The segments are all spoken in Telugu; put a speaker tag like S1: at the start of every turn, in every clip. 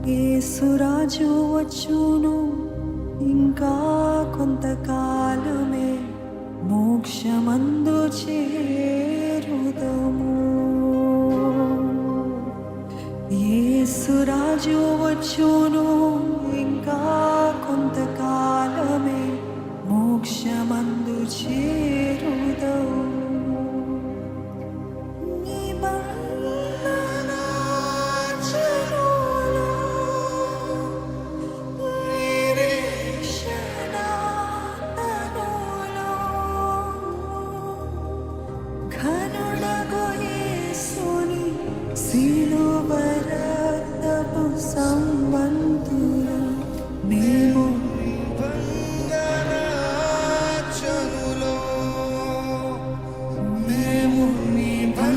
S1: యేసురాజు వచ్చును ఇంకా కొంతకాలమే, మోక్షమందు చేరుదము. యేసురాజు వచ్చును ఇంకా కొంతకాలమే, మోక్షమందు చేరుదము. సిలువరక్తపు సంబంధులం మేము, మేము నిబంధనాచనులం.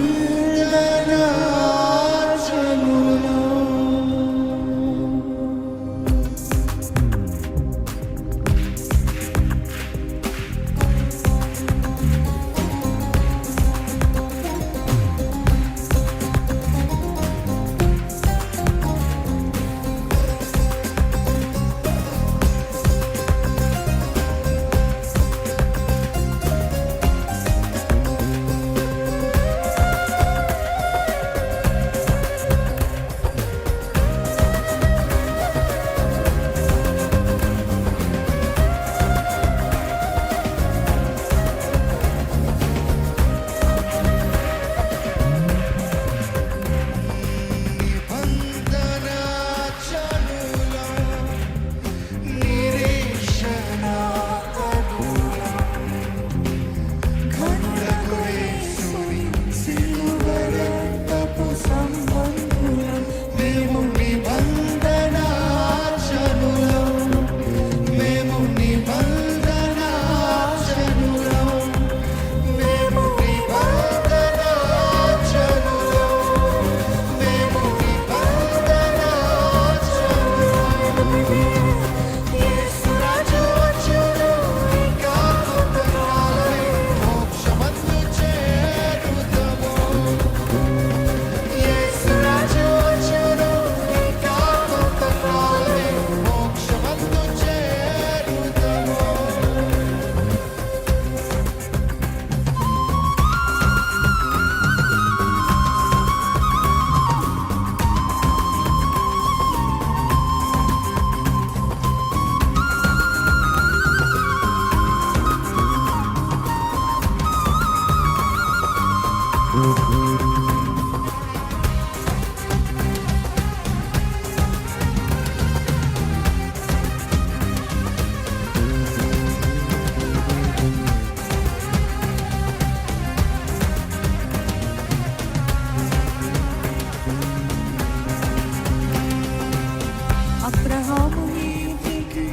S1: అబ్రహాము నీతికి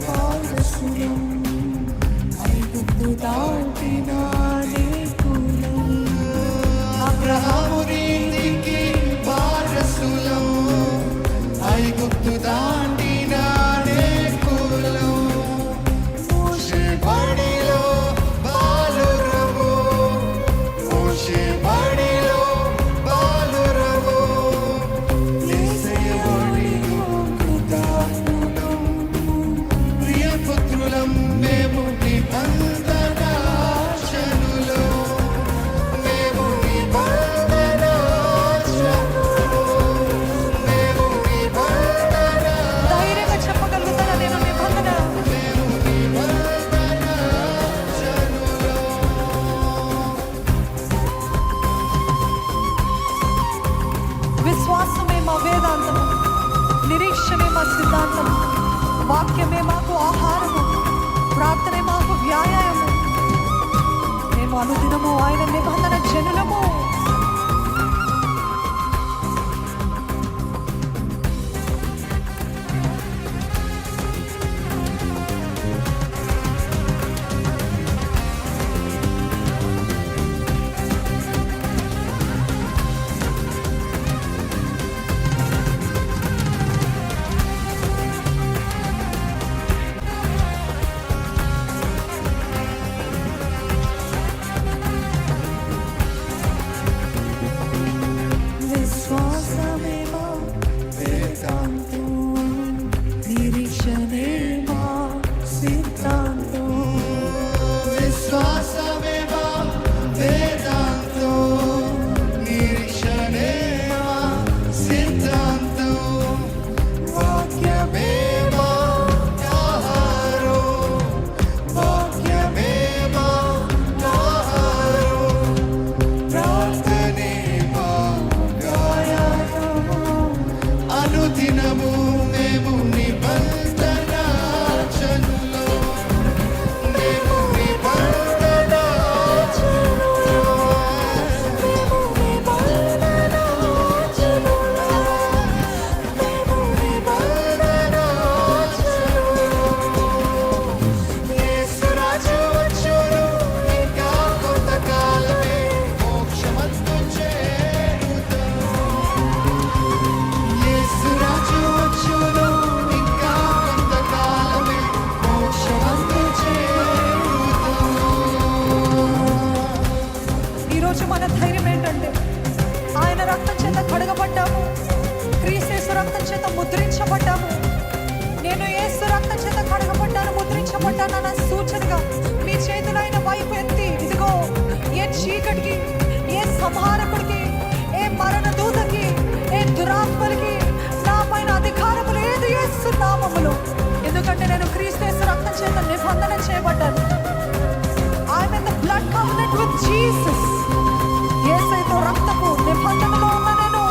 S1: వారసులం, ఐగుప్తు దాటిన అనేకులం. అబ్రహాము నీతికి వారసులం, ఐగుప్తు దాటిన అనేకులం. మోషే బడిలో బాలురము, మోషే బడిలో బాలురము, యేసయ్య బడిలో కృతార్థులం. ప్రియపుత్రులం మేము నిబంధనాచనులం, మేము నిబంధనాచనులం, మేము నిబంధన. ధైర్యంగా చెప్పగలుగుతారా నేను నిబంధన? మేము నిబంధనాచనులం. విశ్వాసమే మా వేదాంతము, నిరీక్షమే మా సిద్ధాంతము, వాక్యమే మాకు ఆహారము, ప్రార్థనే మాకు వ్యాయామము. మేము అనుదినము ఆయన నిబంధన జనులము.
S2: నిత్యము మేము నిబంధన జనులు, మేము నిబంధన జనులు, మేము నిబంధన జనులు, మేము నిబంధన జనులు. యేసు రాజు వచ్చును, ఇంకా కొంతకాలమే మోక్షమందు చేరుతాము. యేసు రాజు వచ్చును, ఇంకా కొంతకాలమే మోక్షమందు చేరుతాము.
S1: ఈరోజు మన ధైర్యం ఏంటంటే ఆయన రక్తం చేత కడగబడ్డాము, క్రీస్తు రక్తం చేత ముద్రించబడ్డాము. నేను యేసు రక్తం చేత కడగబడ్డాను, ముద్రించబడ్డాను అన్న సూచనగా మీ చేతులైన వైపు ఎత్తి, ఇదిగో ఏ చీకటికి, ఏ సంహారకుడికి, ఏ మరణ దూతకి, ఏ దురాత్మలకి నా పైన అధికారం లేదు యేసు నామములో. ఎందుకంటే నేను క్రీస్తు యేసు రక్తం చేత నిబంధన చేయబడ్డాను. I'm in the blood covenant with Jesus. యేసయ్యతో రక్తపు నిబంధనలో ఉన్న నేను.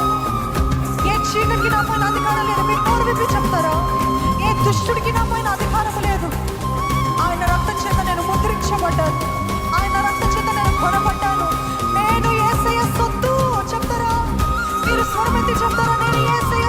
S1: ఏ చీకటికి నా పైన అధికారం లేదు. మీరు నోరు విప్పి చెప్తారా? ఏ దుష్టుడికి నా పైన అధికారం లేదు. ఆయన రక్తం చేత నేను ముద్రించబడ్డాను, ఆయన రక్తం చేత నేను కొనబడ్డాను. నేను యేసయ్య సొత్తు చెప్తారా? మీరు స్వరమెత్తి చెప్తారా? నేను యేసయ్య